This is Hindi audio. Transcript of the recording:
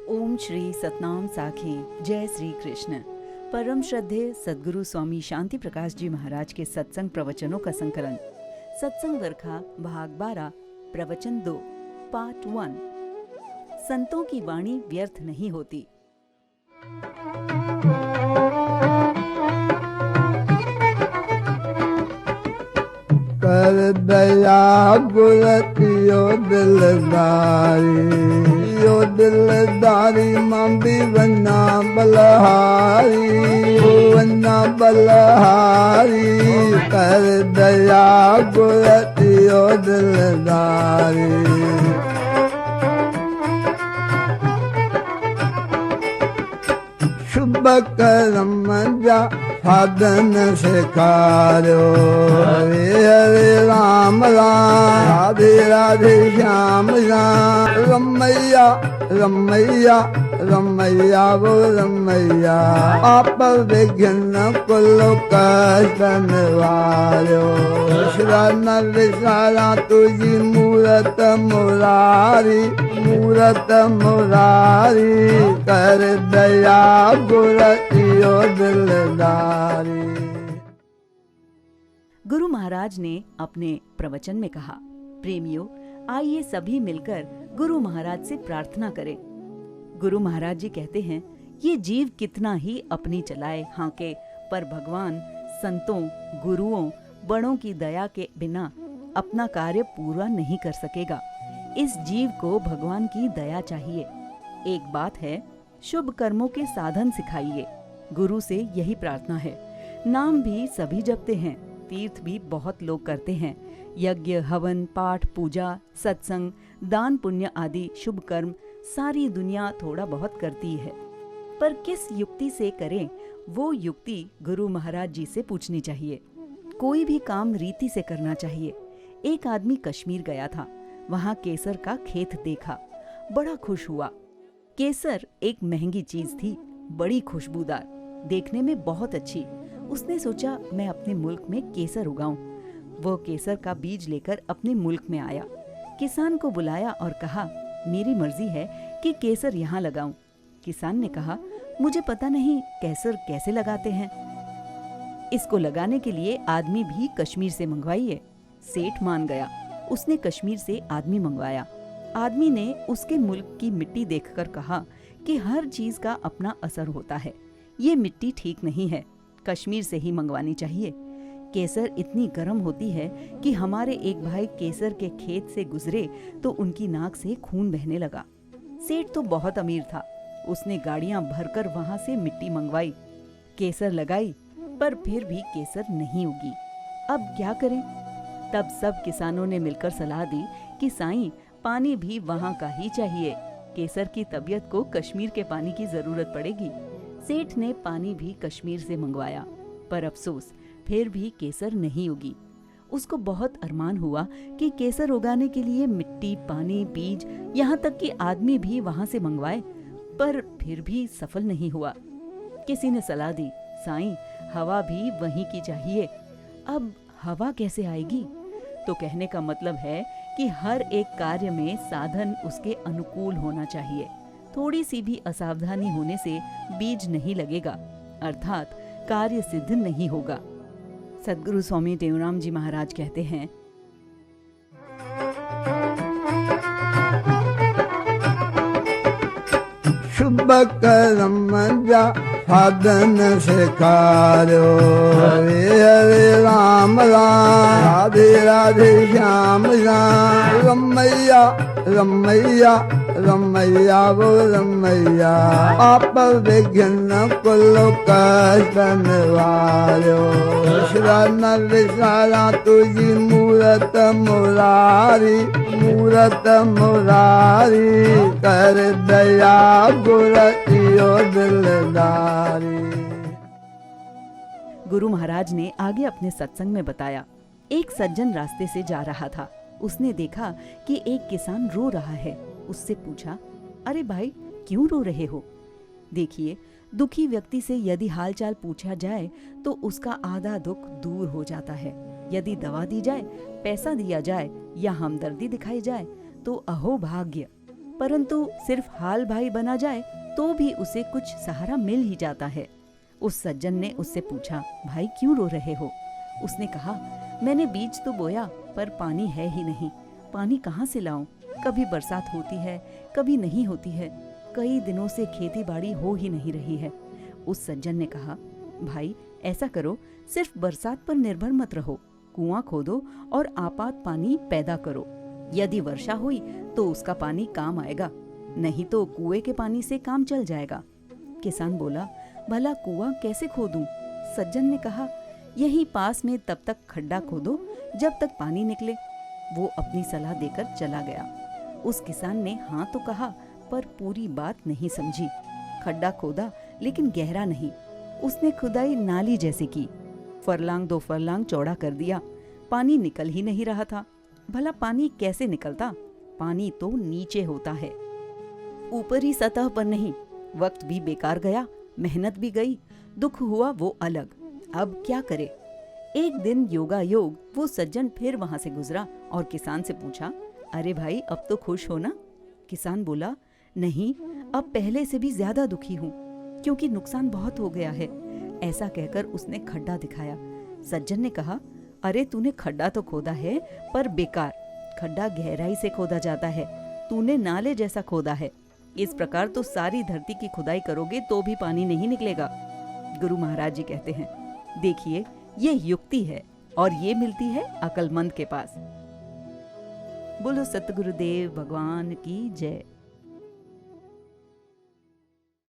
ओम श्री सतनाम साखी। जय श्री कृष्ण। परम श्रद्धेय सद्गुरु स्वामी शांति प्रकाश जी महाराज के सत्संग प्रवचनों का संकलन, सत्संग वर्खा भाग 12, प्रवचन 2, पार्ट 1। संतों की वाणी व्यर्थ नहीं होती। कर दया गुरतियो दिलदारी मां भी वन्ना बलहारी कर दया गुरतियो दिलदारी। शुभ कर्म जा साधन सिखारो, हरे हरे राम राम राधे राधे श्याम श्याम। रमैया रमैया रमैया वो रमैया, आप विघ्न कुल कष्ट निवारो। शरण विसारा तुझी मूरत मुरारी कर दया गुरतियो दिलदारी। गुरु महाराज ने अपने प्रवचन में कहा, प्रेमियों, आइए सभी मिलकर गुरु महाराज से प्रार्थना करें। गुरु महाराज जी कहते हैं, ये जीव कितना ही अपनी चलाए हांके, पर भगवान संतों, गुरुओं, बड़ों की दया के बिना अपना कार्य पूरा नहीं कर सकेगा। इस जीव को भगवान की दया चाहिए। एक बात है, शुभ कर्मों के साधन सिखाइए। गुरु से यही प्रार्थना है। नाम भी सभी जपते हैं, तीर्थ भी बहुत लोग करते हैं। यज्ञ, हवन, पाठ, पूजा, सत्संग, दान पुण्य आदि शुभ कर्म सारी दुनिया थोड़ा बहुत करती है, पर किस युक्ति से करें, वो युक्ति गुरु महाराज जी से पूछनी चाहिए। कोई भी काम रीति से करना चाहिए। एक आदमी कश्मीर गया था, वहाँ केसर का खेत देखा, बड़ा खुश हुआ। केसर एक महंगी चीज थी, बड़ी खुशबूदार, देखने में बहुत अच्छी। उसने सोचा, मैं अपने मुल्क में केसर उगाऊं। वो केसर का बीज लेकर अपने मुल्क में आया, किसान को बुलाया और कहा, मेरी मर्जी है कि केसर यहाँ लगाऊं। किसान ने कहा, मुझे पता नहीं केसर कैसे लगाते हैं, इसको लगाने के लिए आदमी भी कश्मीर से मंगवाइए। सेठ मान गया, उसने कश्मीर से आदमी मंगवाया। आदमी ने उसके मुल्क की मिट्टी देखकर कहा कि हर चीज का अपना असर होता है, ये मिट्टी ठीक नहीं है, कश्मीर से ही मंगवानी चाहिए। केसर इतनी गर्म होती है कि हमारे एक भाई केसर के खेत से गुजरे तो उनकी नाक से खून बहने लगा। सेठ तो बहुत अमीर था, उसने गाड़ियां भरकर वहां से मिट्टी मंगवाई, केसर लगाई, पर फिर भी केसर नहीं उगी। अब क्या करें? तब सब किसानों ने मिलकर सलाह दी कि साईं, पानी भी वहाँ का ही चाहिए, केसर की तबीयत को कश्मीर के पानी की जरूरत पड़ेगी। सेठ ने पानी भी कश्मीर से मंगवाया, पर अफसोस फिर भी केसर नहीं उगी। उसको बहुत अरमान हुआ कि केसर उगाने के लिए मिट्टी, पानी, बीज, यहाँ तक कि आदमी भी वहाँ से मंगवाए, पर फिर भी सफल नहीं हुआ। किसी ने सलाह दी, साईं, हवा भी वहीं की चाहिए। अब हवा कैसे आएगी? तो कहने का मतलब है कि हर एक कार्य में साधन उसके अनुकूल होना चाहिए। थोड़ी सी भी असावधानी होने से बीज नहीं लगेगा, अर्थात कार्य सिद्ध नहीं होगा। सद्गुरु स्वामी टेऊराम जी महाराज कहते हैं, शुभ कर्म जा साधन सिखारो, हरे हरे राम राम राधे राधे श्याम श्याम। रमैया रमैया रमैया वो रमैया, आप विघ्न कुल कष्ट निवारो। शरण विसारा तुझी मूरत मुरारी कर दया गुरतियो दिलदारी। गुरु महाराज ने आगे अपने सत्संग में बताया, एक सज्जन रास्ते से जा रहा था। उसने देखा कि एक किसान रो रहा है। उससे पूछा, अरे भाई, क्यों रो रहे हो? देखिए, दुखी व्यक्ति से यदि हालचाल पूछा जाए तो उसका आधा दुख दूर हो जाता है। यदि दवा दी जाए, पैसा दिया जाए या हमदर्दी दिखाई जाए तो अहो भाग्य। परंतु सिर्फ हाल भाई बना जाए तो भी उसे कुछ सहारा मिल ही जाता है। उस सज्जन ने उससे पूछा, भाई क्यों रो रहे हो? उसने कहा, मैंने बीज तो बोया पर पानी है ही नहीं, पानी कहाँ से लाऊं? कभी बरसात होती है, कभी नहीं होती है, कई दिनों से खेती बाड़ी हो ही नहीं रही है। उस सज्जन ने कहा, भाई ऐसा करो, सिर्फ बरसात पर निर्भर मत रहो, कुआं खोदो और आपात पानी पैदा करो। यदि वर्षा हुई तो उसका पानी काम आएगा, नहीं तो कुएं के पानी से काम चल जाएगा। किसान बोला, भला कुआं कैसे खोदूं? सज्जन ने कहा, यही पास में तब तक खड्डा खोदो जब तक पानी निकले। वो अपनी सलाह देकर चला गया। उस किसान ने हाँ तो कहा पर पूरी बात नहीं समझी। खड्डा खोदा लेकिन गहरा नहीं। उसने खुदाई नाली जैसे की, फरलांग 2 फरलांग चौड़ा कर दिया। पानी निकल ही नहीं रहा था। भला पानी कैसे निकलता? पानी तो नीचे होता है, ऊपरी सतह पर नहीं। वक्त भी बेकार गया, मेहनत भी गई, दुख हुआ वो अलग। अब क्या करे? एक दिन योगायोग वो सज्जन फिर वहां से गुजरा और किसान से पूछा, अरे भाई अब तो खुश हो ना? किसान बोला, नहीं, अब पहले से भी ज्यादा दुखी हूँ, क्योंकि नुकसान बहुत हो गया है। ऐसा कहकर उसने खड्डा दिखाया। सज्जन ने कहा, अरे तूने खड्डा तो खोदा है पर बेकार, खड्डा गहराई से खोदा जाता है, तूने नाले जैसा खोदा है। इस प्रकार तो सारी धरती की खुदाई करोगे तो भी पानी नहीं निकलेगा। गुरु महाराज जी कहते हैं, देखिए ये युक्ति है और ये मिलती है अक्लमंद के पास। बोलो सतगुरुदेव भगवान की जय।